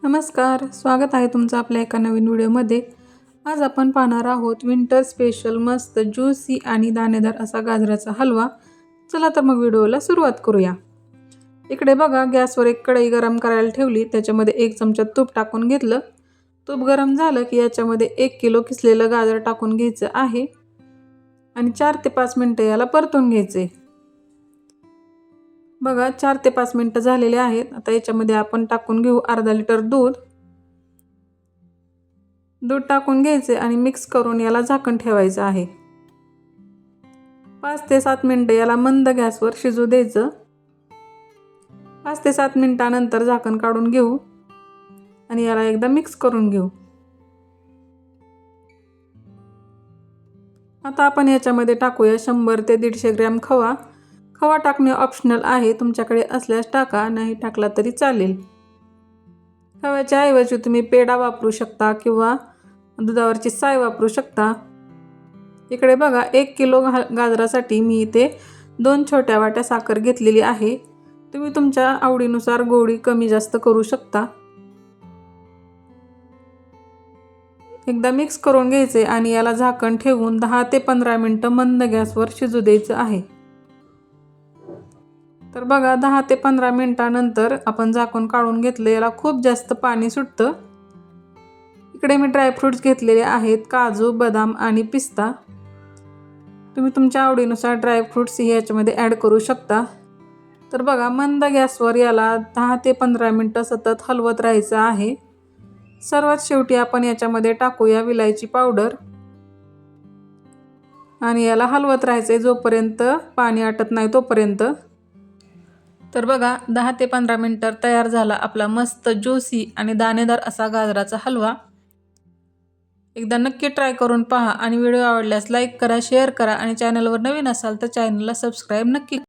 नमस्कार, स्वागत आहे तुमचं आपल्या एका नवीन व्हिडिओमध्ये। आज आपण पाहणार आहोत विंटर स्पेशल मस्त ज्यूसी आणि दाणेदार असा गाजराचा हलवा। चला तर मग व्हिडिओला सुरुवात करूया। इकडे बघा, गॅसवर एक कढई गरम करायला ठेवली, त्याच्यामध्ये 1 चमचा तूप टाकून घेतलं। तूप गरम झालं की याच्यामध्ये 1 किलो किसलेलं गाजर टाकून घ्यायचं आहे आणि 4 ते 5 मिनिटं याला परतून घ्यायचे। बघा 4 ते 5 मिनिटं झालेले आहेत। आता याच्यामध्ये आपण टाकून घेऊ अर्धा लिटर दूध। दूध टाकून घ्यायचे आणि मिक्स करून याला झाकण ठेवायचं आहे। 5 ते 7 मिनिटं याला मंद गॅसवर शिजू द्यायचं। 5 ते 7 मिनिटांनंतर झाकण काढून घेऊ आणि याला एकदा मिक्स करून घेऊ। आता आपण याच्यामध्ये टाकूया 100 ते 150 ग्रॅम खवा। खवा टाकणे ऑप्शनल आहे, तुमच्याकडे असल्यास टाका, नाही टाकला तरी चालेल। खव्याच्या ऐवजी तुम्ही पेढा वापरू शकता किंवा दुधावरची साय वापरू शकता। इकडे बघा 1 किलो गाजरासाठी मी इथे 2 छोट्या वाट्या साखर घेतलेली आहे। तुम्ही तुमच्या आवडीनुसार गोडी कमी जास्त करू शकता। एकदा मिक्स करून घ्यायचे आणि याला झाकण ठेवून 10 ते 15 मिनिटं मंद गॅसवर शिजू द्यायचं आहे। तर बघा 10 ते 15 मिनिटांनंतर आपण झाकण काढून घेतलं, याला खूप जास्त पाणी सुटतं। इकडे मी ड्रायफ्रुट्स घेतलेले आहेत, काजू, बदाम आणि पिस्ता। तुम्ही तुमच्या आवडीनुसार ड्रायफ्रुट्स याच्यामध्ये ॲड करू शकता। तर बघा मंद गॅसवर याला 10 ते 15 मिनिटं सतत हलवत राहायचं आहे। सर्वात शेवटी आपण याच्यामध्ये टाकूया विलायची पावडर आणि याला हलवत राहायचं जोपर्यंत पाणी आटत नाही तोपर्यंत। तर बघा 10 ते 15 मिनिटं तयार झाला आपला मस्त ज्यूसी आणि दाणेदार असा गाजराचा हलवा। एकदा नक्की ट्राय करून पहा आणि व्हिडिओ आवडल्यास लाईक करा, शेअर करा आणि चॅनलवर नवीन असाल तर चॅनलला सबस्क्राईब नक्की